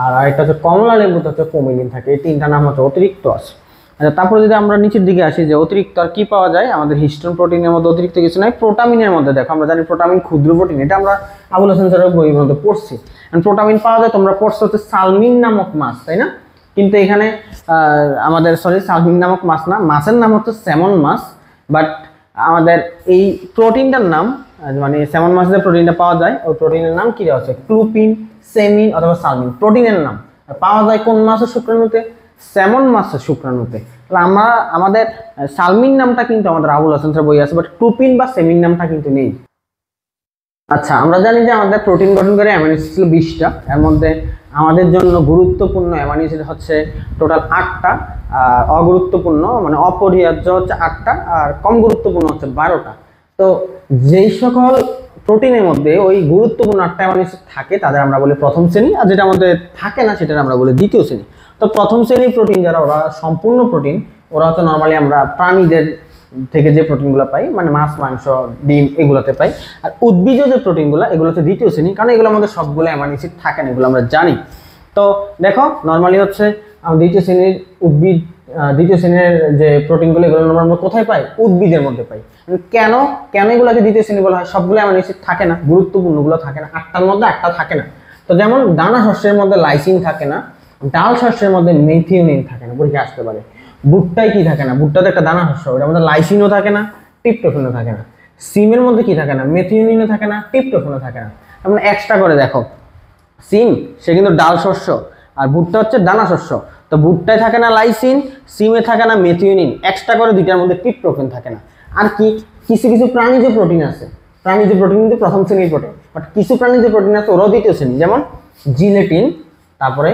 আর আরেকটা হচ্ছে কমলা লেবুতে হচ্ছে কোমিলিন থাকে। এই তিনটা নাম হচ্ছে অতিরিক্ত আছে। আচ্ছা, তারপরে যদি আমরা নিচের দিকে আসি যে অতিরিক্ত আর কি পাওয়া যায় আমাদের হিস্টোন প্রোটিনের মধ্যে, অতিরিক্ত কিছু নাই। প্রোটামিনের মধ্যে দেখো, আমরা জানি প্রোটামিন ক্ষুদ্র প্রোটিন, এটা আমরা আবুল হাসান স্যারের বইয়ের মধ্যে পড়ছি। প্রোটামিন পাওয়া যায়, তোমরা পড়ছো হচ্ছে সালমিন নামক মাছ, তাই না? কিন্তু এখানে আমাদের সালমিন নামক মাছ না, মাছের নাম হচ্ছে স্যামন মাছ। বাট আমাদের এই প্রোটিনটার নাম, মানে স্যামন মাছের প্রোটিনটা পাওয়া যায়, ওই প্রোটিনের নাম কি দেওয়া আছে? ক্লুপিন, সেমিন অথবা সালমিন। প্রোটিনের নাম পাওয়া যায় কোন মাছের শুক্রাণুতে? স্যামন মাছের শুক্রাণুতে। তাহলে আমাদের সালমিন নামটা কিন্তু আমাদের আবুল হাসান স্যার বই আছে, বাট ক্লুপিন বা সেমিন নামটা কিন্তু নেই। আচ্ছা, আমরা জানি যে আমাদের প্রোটিন গঠনকারী অ্যামাইনো অ্যাসিড ছিল 20টা। এর মধ্যে আমাদের জন্য গুরুত্বপূর্ণ অ্যামাইনো অ্যাসিড হচ্ছে টোটাল 8টা, আর অগুরুত্বপূর্ণ মানে অপরিহার্য হচ্ছে 8টা, আর কম গুরুত্বপূর্ণ হচ্ছে 12টা। তো যেই সকল প্রোটিনের মধ্যে ওই গুরুত্বপূর্ণ 8টা অ্যামাইনো অ্যাসিড থাকে তাদের আমরা বলি প্রথম শ্রেণী, আর যেটা আমাদের থাকে না সেটা আমরা বলি দ্বিতীয় শ্রেণী। তো প্রথম শ্রেণীর প্রোটিন যারা, ওরা সম্পূর্ণ প্রোটিন, ওরা হচ্ছে নর্মালি আমরা প্রাণীদের থেকে যে প্রোটিনগুলো পাই, মানে মাছ, মাংস, ডিম এগুলোতে পাই। আর উদ্ভিজ যে প্রোটিনগুলো, এগুলো হচ্ছে দ্বিতীয় শ্রেণী, কারণ এগুলোর মধ্যে সবগুলো অ্যামাইনো অ্যাসিড থাকে না, এগুলো আমরা জানি। তো দেখো নর্মালি হচ্ছে দ্বিতীয় শ্রেণীর উদ্ভিদ, দ্বিতীয় শ্রেণীর যে প্রোটিনগুলো, এগুলো আমরা কোথায় পাই? উদ্ভিদের মধ্যে পাই। কেন কেন এগুলোকে দ্বিতীয় শ্রেণী বলা হয়? সবগুলো অ্যামাইনো অ্যাসিড থাকে না, গুরুত্বপূর্ণগুলো থাকে না, 8টার মধ্যে 8টা থাকে না। তো যেমন দানা শস্যের মধ্যে লাইসিন থাকে না, ডাল শস্যের মধ্যে মেথিওনিন থাকে না, পরীক্ষা আসতে পারে। ভুট্টায় কি থাকে না? ভুট্টাতে একটা দানা শস্য, ওটার মধ্যে লাইসিনও থাকে না, ট্রিপ্টোফ্যানও থাকে না। সিমের মধ্যে কি থাকে না? মেথিওনিনও থাকে না, ট্রিপ্টোফ্যানও থাকে না। আমরা এক্সট্রা করে দেখো, সিম সে কিন্তু ডাল শস্য, আর ভুট্টা হচ্ছে দানা শস্য। তো ভুট্টায় থাকে না লাইসিন, সিমে থাকে না মেথিওনিন, এক্সট্রা করে দুইটার মধ্যে ট্রিপ্টোফ্যান থাকে না। আর কি কিছু কিছু প্রাণীজ প্রোটিন আছে, প্রাণীজ প্রোটিন কিন্তু প্রথম শ্রেণীর প্রোটিন, বাট কিছু প্রাণীজ প্রোটিন আছে ওরাও দ্বিতীয় শ্রেণী, যেমন জিলেটিন। তারপরে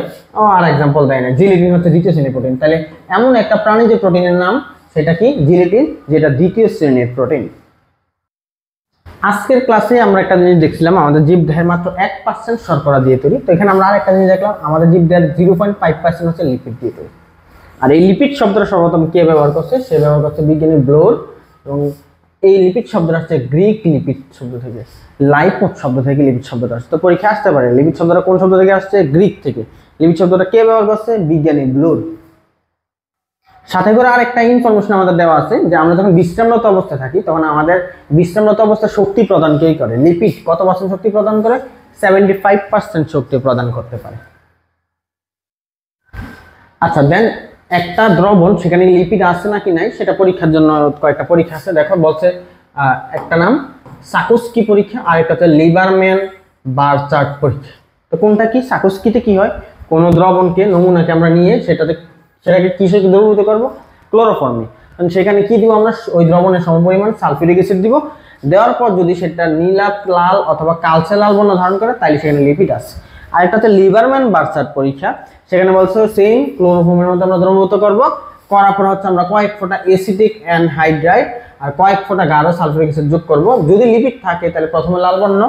আর এক্সাম্পল দেয় না, জিলেটিন হচ্ছে দ্বিতীয় শ্রেণীর প্রোটিন। তাহলে এমন একটা প্রাণীজ প্রোটিনের নাম, সেটা কি? জিলেটিন, যেটা দ্বিতীয় শ্রেণীর প্রোটিন। আজকের ক্লাসে আমরা একটা জিনিস দেখছিলাম, আমাদের জীবদেহের মাত্র 1% শর্করা দিয়ে তৈরি। তো এখানে আমরা আরেকটা জিনিস দেখলাম, আমাদের জীবদেহের 0.5% হচ্ছে লিপিড দিয়ে তৈরি। আর এই লিপিড শব্দটা সর্বপ্রথম কে ব্যবহার করছে? সে ব্যবহার করছে বিজ্ঞানী ব্লোর। এবং এই লিপিড শব্দটা হচ্ছে গ্রিক লিপিড শব্দ থেকে, লাইপোস শব্দ থেকে লিপিড শব্দটা আসছে। তো পরীক্ষা আসতে পারে লিপিড শব্দটা কোন শব্দ থেকে আসছে? গ্রিক থেকে। লিপিড শব্দটা কে ব্যবহার করছে? বিজ্ঞানী ব্লোর। সাথে করে আরেকটা ইনফরমেশন আমাদের দেওয়া আছে যে আমরা যখন বিশ্রামরত অবস্থায় থাকি, তখন আমাদের বিশ্রামরত অবস্থায় শক্তি প্রদান কেই করে? লিপিড কত পার্সেন্ট শক্তি প্রদান করে? 75% শক্তি প্রদান করতে পারে। আচ্ছা, দেন একটা দ্রবণ, সেখানে লিপিড আছে নাকি নাই সেটা পরীক্ষার জন্য কয়েকটা পরীক্ষা আছে। দেখো বলছে একটা নাম সাকোস্কি পরীক্ষা, আর একটা হচ্ছে লিবারম্যান বারচার্ড পরীক্ষা। তো কোনটা কি? সাকোস্কিতে কি হয়, কোনো দ্রবণকে, নমুনাকে আমরা নিয়ে সেটাকে কিসে দ্রবীভূত করবো? ক্লোরোফর্মে। সেখানে কি দিব আমরা? ওই দ্রবণের সমপরিমাণ সালফিউরিক অ্যাসিড দিব। দেওয়ার পর যদি সেটা নীলাভ লাল অথবা কালচে লাল বর্ণ ধারণ করে, তাহলে সেখানে লিপিড আছে। আর একটা হচ্ছে লিবারম্যান বারচার্ড পরীক্ষা, সেখানে বলছে সেম ক্লোরোফর্মের মধ্যে আমরা দ্রবীভূত করবো, করার পর হচ্ছে আমরা কয়েক ফোঁটা অ্যাসিটিক অ্যানহাইড্রাইড আর কয়েক ফোঁটা গাঢ় সালফিউরিক অ্যাসিড যোগ করবো। যদি লিপিড থাকে তাহলে প্রথমে লাল বর্ণ,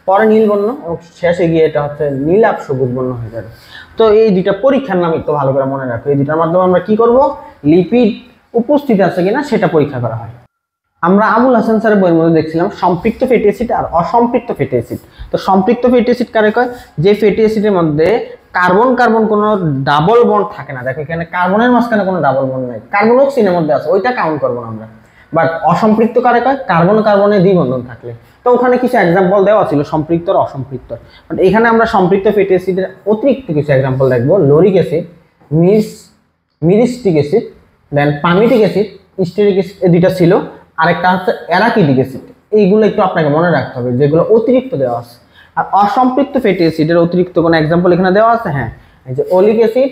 পরে নীল বর্ণ, এবং শেষে গিয়ে এটা হচ্ছে নীলাভ সবুজ বর্ণ হয়ে যাবে। তো এই দুইটা পরীক্ষার নাম একটু ভালো করে মনে রাখো। এই দুইটার মাধ্যমে আমরা কি করব? লিপিড উপস্থিত আছে কিনা সেটা পরীক্ষা করা হয়। আমরা আবুল হাসান স্যারের বইয়ের মধ্যে দেখছিলাম সম্পৃক্ত ফ্যাটি অ্যাসিড আর অসম্পৃক্ত ফ্যাটি অ্যাসিড। তো সম্পৃক্ত ফ্যাটি অ্যাসিড কারে কয়? যে ফ্যাটি অ্যাসিডের মধ্যে কার্বন কার্বন কোনো ডাবল বন্ড থাকে না। দেখো এখানে কার্বনের মাঝখানে কোনো ডাবল বন্ড নাই, কার্বন অক্সিজেনের মধ্যে আছে, ওইটা কাউন্ট করবো না আমরা। বাট অসম্পৃক্ত কারে কয়? কার্বন কার্বনে দ্বিবন্ধন থাকলে। তো ওখানে কিছু এক্সাম্পল দেওয়া ছিল সম্পৃক্ত আর অসম্পৃক্ত। বাট এখানে আমরা সম্পৃক্ত ফ্যাটি অ্যাসিডের অতিরিক্ত কিছু এক্সাম্পল দেখবো। লোরিক অ্যাসিড, মিরিস্টিক অ্যাসিড, দেন পামিটিক অ্যাসিড, স্টেরিক অ্যাসিড, এই দুইটা ছিল। আরেকটা হচ্ছে অ্যারাকিডিক অ্যাসিড। এইগুলো একটু আপনাকে মনে রাখতে হবে, যেগুলো অতিরিক্ত দেওয়া আছে। আর অসম্পৃক্ত ফ্যাটি অ্যাসিডের অতিরিক্ত কোনো এক্সাম্পল এখানে দেওয়া আছে? হ্যাঁ, এই যে oleic acid,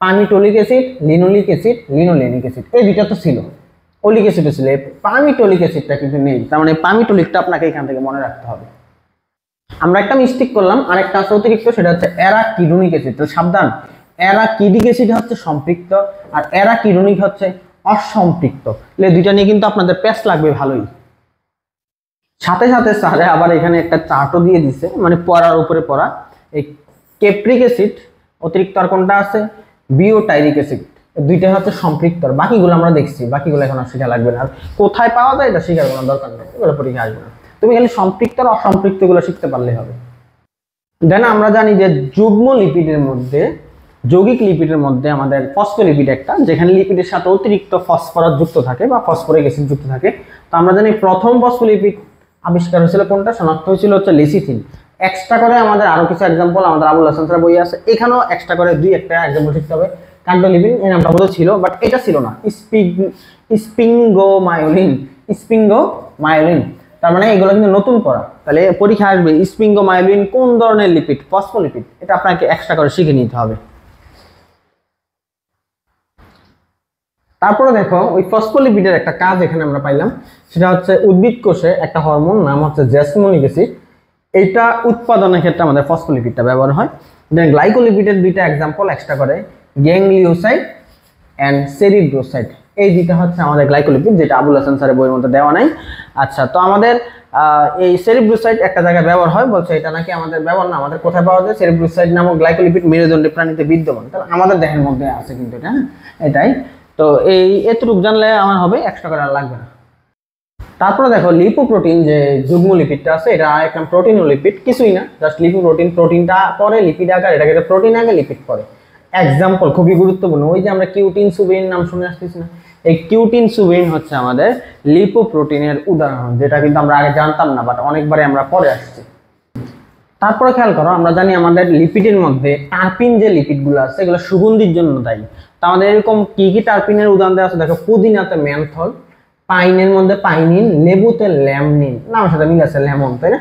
palmitoleic acid, linoleic acid, linolenic acid, এই দুইটা তো ছিল। ওলিক অ্যাসিডও ছিল, পামিটোলিক অ্যাসিডটা কিন্তু নেই। তার মানে পামিটোলিকটা আপনাকে এখান থেকে মনে রাখতে হবে। আমরা একটা মিস্টেক করলাম, আরেকটা আছে অতিরিক্ত, সেটা হচ্ছে অ্যারাকিডোনিক অ্যাসিড। তো সাবধান, অ্যারাকিডিক অ্যাসিড হচ্ছে সম্পৃক্ত আর অ্যারাকিডোনিক হচ্ছে অসম্পৃক্ত। এই দুইটা নিয়ে কিন্তু আপনাদের প্যাচ লাগবে ভালোই। সাথে সাথে স্যারে আবার এখানে একটা চার্টও দিয়ে দিছে, মানে পড়ার উপরে পড়া। এই ক্যাপ্রিক অ্যাসিড অতিরিক্ত আর কোনটা আছে? বিওটাইরিক অ্যাসিড। দুইটা হচ্ছে সম্পৃক্ত, আর বাকিগুলো আমরা দেখছি, বাকিগুলো এখন আর শেখা লাগবে না। আর কোথায় পাওয়া যায় এটা শেখার কোনো দরকার নেই, এগুলো পরীক্ষা আসবে না। তুমি খালি সম্পৃক্ত আর অসম্পৃক্ত গুলো শিখতে পারলে হবে। দেন আমরা জানি যে যুগ্ম লিপিডের মধ্যে যৌগিক লিপিডের মধ্যে আমাদের ফসফোলিপিড একটা, যেখানে লিপিডের সাথে অতিরিক্ত ফসফরাস যুক্ত থাকে বা ফসফরিক অ্যাসিড যুক্ত থাকে। তো আমরা জানি প্রথম ফসফোলিপিড আবিষ্কার হয়েছিল কোনটা, শনাক্ত হয়েছিল হচ্ছে লিসিথিন। এক্সট্রা করে আমাদের আরো কিছু এক্সাম্পল আমাদের আবুল হাসান স্যারের বই আছে, এখানেও এক্সট্রা করে দুই একটা এক্সাম্পল শিখতে হবে। কার্ডোলিপিন এই নামটা বোধহয় ছিল, বাট এটা ছিল না, স্পিঙ্গোমায়োলিন। স্পিঙ্গোমায়োলিন তার মানে এগুলো কিন্তু নতুন পড়া, তাহলে পরীক্ষা আসবে স্পিঙ্গোমায়োলিন কোন ধরনের লিপিড, ফসফোলিপিড, এটা আপনাকে এক্সট্রা করে শিখে নিতে হবে। তারপরে দেখো ওই ফসফোলিপিডের একটা কাজ এখানে আমরা পাইলাম, সেটা হচ্ছে উদ্ভিদ কোষে একটা হরমোন নাম হচ্ছে জ্যাসমিনিক অ্যাসিড, এটা উৎপাদনের ক্ষেত্রে আমাদের ফসফোলিপিডটা ব্যবহার হয়। দেন গ্লাইকোলিপিডের দুইটা এক্সাম্পল এক্সট্রা করে, গ্যাংলিওসাইড অ্যান্ড সেরিব্রোসাইড, এই দুইটা হচ্ছে আমাদের গ্লাইকোলিপিড, যেটা আবুল হাসান স্যারের বইয়ের মধ্যে দেওয়া নাই। আচ্ছা, তো আমাদের এই সেরিব্রোসাইড একটা জায়গায় ব্যবহার হয়, বলছে এটা নাকি আমাদের ব্যবহার না, আমাদের কোথায় পাওয়া যায়, সেরিব্রোসাইড নামক গ্লাইকোলিপিড মেরুদণ্ডী প্রাণীতে বিদ্যমান, তাহলে আমাদের দেহের মধ্যে আছে কিন্তু এটা, এটাই। তো এই এতটুকু জানলে আমার হবে, এক্সট্রা করে আর লাগবে না। তারপরে দেখো লিপোপ্রোটিন যে যুগ্ম লিপিডটা আছে, এটা একটা প্রোটিন ও লিপিড, কিছুই না, জাস্ট লিপোপ্রোটিন, প্রোটিনটা পরে লিপিড আকার, এটাকে প্রোটিন আগে লিপিড পরে। এক্সাম্পল খুবই গুরুত্বপূর্ণ, ওই যে আমরা কিউটিন সুবেরিন নাম শুনে আসতেছি না, এই কিউটিন সুবেরিন হচ্ছে আমাদের লিপোপ্রোটিনের উদাহরণ, যেটা কিন্তু আমরা আগে জানতাম না, বাট অনেকবারই আমরা পরে আসছি। তারপরে খেয়াল করো, আমরা জানি আমাদের লিপিডের মধ্যে টার্পিন যে লিপিডগুলো আছে এগুলো সুগন্ধির জন্য দায়ী। তো আমাদের এরকম কি কি টার্পিনের উদাহরণ দেওয়া আছে দেখো, পুদিনাতে মেনথল, পাইনের মধ্যে পাইনিন, লেবুতে ল্যামনিন, নামের সাথে মিল আছে লেমন, তাই না?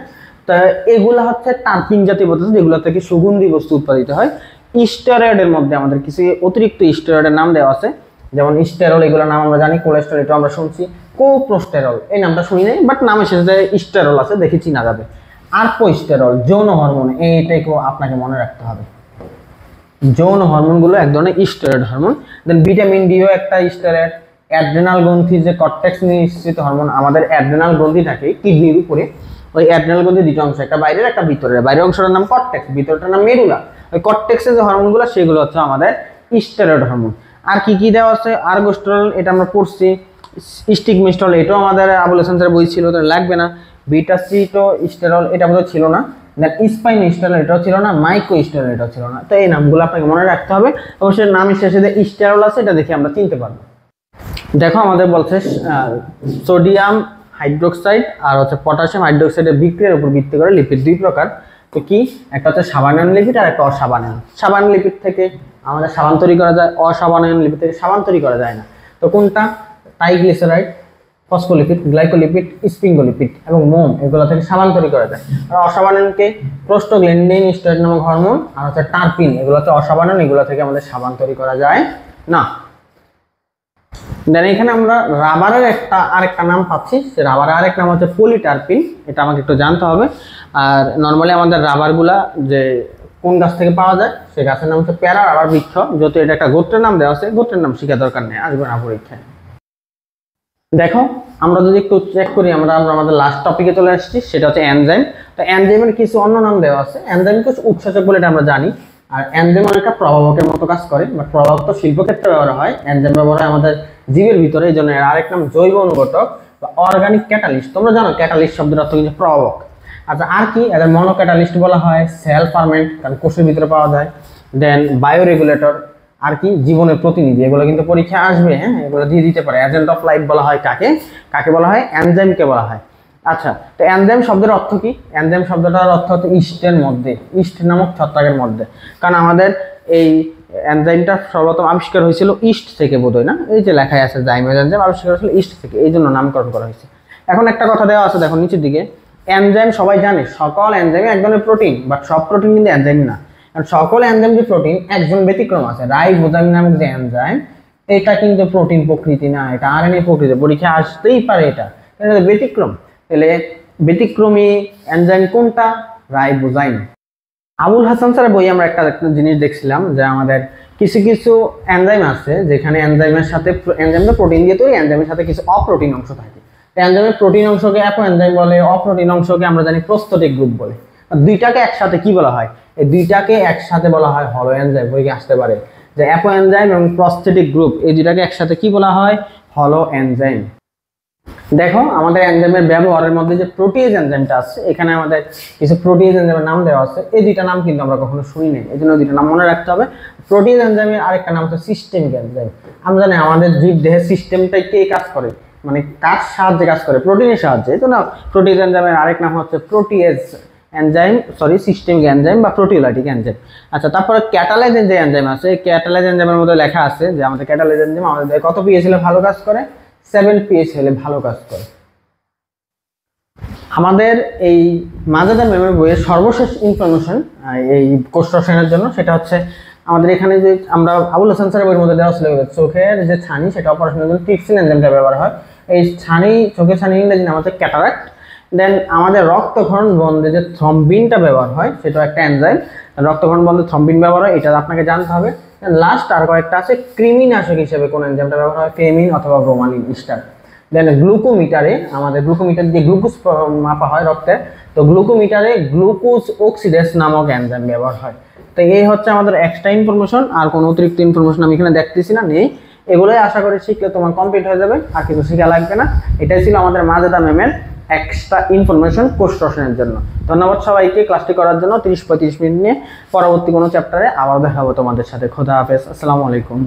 তো এগুলো হচ্ছে টার্পিন জাতীয় পদার্থ, যেগুলো থেকে সুগন্ধি বস্তু উৎপাদিত হয়। স্টেরয়েডের মধ্যে আমাদের কিছু অতিরিক্ত স্টেরয়েডের নাম দেওয়া আছে, যেমন স্টেরল, এগুলোর নাম আমরা জানি, কোলেস্টেরল এটা আমরা শুনছি, কোপ্রোস্টেরল এই নামটা শুনি নাই, বাট নামের সাথে স্টেরল আছে, দেখে চিনা যাবে। আর্পোস্টেরল যৌন হরমোন, এইটাকেও আপনাকে মনে রাখতে হবে, যৌন হরমোনগুলো এক ধরনের স্টেরয়েড হরমোন। দেন ভিটামিন ডিও একটা স্টেরয়েড। অ্যাড্রেনাল গ্রন্থি যে কর্টেক্স নিঃসৃত হরমোন, আমাদের অ্যাড্রেনাল গ্রন্থি থাকে কিডনির উপরে, ওই অ্যাড্রেনাল গ্রন্থি দুটো অংশ, একটা বাইরের একটা ভিতরের, বাইরের অংশটার নাম কর্টেক্স, ভিতরটার নাম মেরুলা। ওই কর্টেক্সের যে হরমোনগুলো সেগুলো হচ্ছে আমাদের স্টেরয়েড হরমোন। আর কি কি দেওয়া আছে, আর্গোস্টেরল এটা আমরা পড়ছি, স্টিগমেস্টল এটাও আমাদের আবুল হাসান স্যারের বই ছিল, তো লাগবে না। বিটা সিটোস্টেরল এটা বোধহয় ছিল না। দেন স্পাইনোস্টেরল এটাও ছিল না, মাইক্রোস্টেরল এটাও ছিল না। তো এই নামগুলো আপনাকে মনে রাখতে হবে, অবশ্যই নামের শেষে যে স্টেরল আছে এটা দেখে আমরা চিনতে পারবো। দেখো আমাদের বলছে সোডিয়াম হাইড্রোক্সাইড আর হচ্ছে পটাশিয়াম হাইড্রোক্সাইডের বিক্রিয়ার উপর ভিত্তি করে লিপিড দুই প্রকার। তো কি, একটা হচ্ছে সাবানায়ন লিপিড আর একটা অসাবানায়ন। সাবান লিপিড থেকে আমাদের সাবান তৈরি করা যায়, অসাবানায়ন লিপিড থেকে সাবান তৈরি করা যায় না। তো কোনটা, ট্রাইগ্লিসারাইড, ফসফোলিপিড, গ্লাইকোলিপিড, স্পিঙ্গোলিপিড এবং মোম, এগুলো থেকে সাবান তৈরি করা যায়। আর অসাবানায়নকে প্রোস্টোগ্ল্যান্ডিন স্টেরয়েড নামক হরমোন আর হচ্ছে টার্পিন, এগুলো হচ্ছে অসাবানায়ন, এগুলো থেকে আমাদের সাবান তৈরি করা যায় না। দেন এখানে আমরা রাবারের আরেকটা নাম পাচ্ছি, সে রাবারের আরেক নাম হচ্ছে পলিটার্পিন, এটা আমাকে একটু জানতে হবে। আর নর্মালি আমাদের রাবারগুলা যে কোন গাছ থেকে পাওয়া যায়, সেই গাছের নাম হচ্ছে প্যারা রাবার বৃক্ষ, যত এটা একটা গোত্রের নাম দেওয়া আছে, গোত্রের নাম শেখা দরকার নেই, আসবে না পরীক্ষায়। দেখো আমরা যদি একটু চেক করি, আমরা আমাদের লাস্ট টপিকে চলে আসছি, সেটা হচ্ছে এনজাইম। তো এনজাইমের কিছু অন্য নাম দেওয়া আছে, এনজাইম কিছু উৎসেচক বলে এটা আমরা জানি। আর এনজাইম অনেকটা প্রভাবকের মতো কাজ করে, বাট প্রভাবক তো শিল্পক্ষেত্রে ব্যবহার হয়, এনজাইম ব্যবহার হয় আমাদের জীবের ভিতরে, এই জন্য এর আরেক নাম জৈব অনুঘটক বা অর্গানিক ক্যাটালিস্ট। তোমরা জানো ক্যাটালিস্ট শব্দের অর্থ কিন্তু প্রভাবক। আচ্ছা, আর কি, এদের মনোক্যাটালিস্ট বলা হয়, সেল ফার্মেন্ট কারণ কোষের ভিতরে পাওয়া যায়। দেন বায়োরেগুলেটর, আর কি জীবনের প্রতিনিধি, এগুলো কিন্তু পরীক্ষা আসবে, হ্যাঁ, এগুলো দিয়ে দিতে পারে। এজেন্ট অফ লাইফ বলা হয় কাকে, কাকে বলা হয়, এনজাইমকে বলা হয়। আচ্ছা, তো এনজাইম শব্দের অর্থ কি, এনজাইম শব্দটার অর্থ হচ্ছে ইস্টের মধ্যে, ইস্ট নামক ছত্রাকের মধ্যে, কারণ আমাদের এই এনজাইমটা সর্বপ্রথম আবিষ্কার হয়েছিল ইস্ট থেকে, বোধহয় না, এই যে লেখায় আছে জাইমেজ এনজাইম আবিষ্কার হয়েছিল ইস্ট থেকে, এই জন্য নামকরণ করা হয়েছে। এখন একটা কথা দেওয়া আছে দেখো নিচের দিকে, এনজাইম সবাই জানে সকল এনজাইম এক ধরনের প্রোটিন, বাট সব প্রোটিন কিন্তু এনজাইম না। আর সকল এনজাইম যে প্রোটিন, একজন ব্যতিক্রম আছে, রাইবোজাইম নামক যে এনজাইম, এটা কিন্তু প্রোটিন প্রকৃতি না, এটা আরএনএ প্রকৃতি, পরীক্ষা আসতেই পারে, এটা ব্যতিক্রম। তাহলে ব্যতিক্রমী এনজাইম কোনটা, রাইবোজাইম। আবুল হাসান স্যারের বই আমরা একটা জিনিস দেখছিলাম, যে আমাদের কিছু কিছু এনজাইম আছে যেখানে এনজাইমের সাথে, এনজাইম তো প্রোটিন দিয়ে তৈরি, এনজাইমের সাথে কিছু অপ্রোটিন অংশ থাকে। এনজাইমের প্রোটিন অংশকে অ্যাপো এনজাইম বলে, অপ্রোটিন অংশকে আমরা জানি প্রোস্টেটিক গ্রুপ বলে। দুইটাকে একসাথে কি বলা হয়, এই দুইটাকে একসাথে বলা হয় হলো এনজাইম। পরীক্ষা আসতে পারে যে অ্যাপো এনজাইম এবং প্রোস্টেটিক গ্রুপ, এই দুইটাকে একসাথে কি বলা হয়, হলো এনজাইম। দেখো আমাদের এনজাইমের ব্যবহারের মধ্যে যে প্রোটিয়েজ এনজাইমটা আছে, এখানে আমাদের কিছু প্রোটিয়েজ এনজাইমের নাম দেওয়া আছে। এই দুইটা নাম কিন্তু আমরা কখনো শুনি নাই, এই জন্য দুইটা নাম মনে রাখতে হবে। প্রোটিয়েজ এনজাইমের আরেকটা নাম হচ্ছে সিস্টেমিক এনজাইম। আমরা জানি আমাদের দেহের সিস্টেমটাই কে কাজ করে, মানে কার সাহায্যে কাজ করে, প্রোটিনের সাহায্যে। এই জন্য প্রোটিয়েজ এনজাইমের আরেক নাম হচ্ছে প্রোটিয়েজ এনজাইম, সিস্টেমিক এনজাইম বা প্রোটিওলাইটিক এনজাইম। আচ্ছা, তারপরে ক্যাটালাইজ যে এনজাইম আছে, এই ক্যাটালাইজ এনজাইমের মধ্যে লেখা আছে যে আমাদের ক্যাটালাইজ এনজাইম আমাদের কত পিএইচ হলে ভালো কাজ করে, 7 পিএইচ হলে ভালো কাজ করে। আমাদের এই মাজেদা ম্যামের বইয়ের সর্বশেষ ইনফরমেশন এই কোর্স রসায়নের জন্য, সেটা হচ্ছে আমাদের এখানে যে আমরা আবুল হাসান স্যারের বইয়ের মধ্যে দেওয়া ছিল চোখের যে ছানি, সেটা অপারেশনের জন্য ট্রিপসিন এনজাইমটা ব্যবহার হয়। এই ছানি, চোখের ছানি ইংরেজি নাম হচ্ছে ক্যাটারাক্ট। দেন আমাদের রক্তক্ষরণ বন্ধে যে থ্রম্বিনটা ব্যবহার হয়, সেটা একটা এনজাইম। রক্তক্ষরণ বন্ধে থ্রম্বিন ব্যবহার হয়, এটা আপনাকে জানতে হবে। লাস্ট আর কয়েকটা আছে, কৃমিনাশক হিসেবে কোন এনজাইমটা ব্যবহার হয়, ফেমিন অথবা ব্রোমালিন স্টার। দেন গ্লুকোমিটারে, আমাদের গ্লুকোমিটার দিয়ে গ্লুকোজ মাপা হয় রক্তে, তো গ্লুকোমিটারে গ্লুকোজ অক্সিডেজ নামক এনজাইম ব্যবহার হয়। তো এই হচ্ছে আমাদের এক্সট্রা ইনফরমেশন, আর কোনো অতিরিক্ত ইনফরমেশন আমি এখানে দেখতেছি না, নেই। এগুলোই আশা করি শিখলে তোমার কমপ্লিট হয়ে যাবে, আর কিছু শেখা লাগবে না। এটাই ছিল আমাদের মাজেদা ম্যামের এক্সট্রা ইনফরমেশন কোর্স রসায়নের জন্য। ধন্যবাদ সবাইকে ক্লাসটি করার জন্য। 30-35 মিনিট নিয়ে পরবর্তী কোনো চ্যাপ্টারে আবার দেখাবো তোমাদের সাথে। খোদা হাফেজ, আসসালামু আলাইকুম।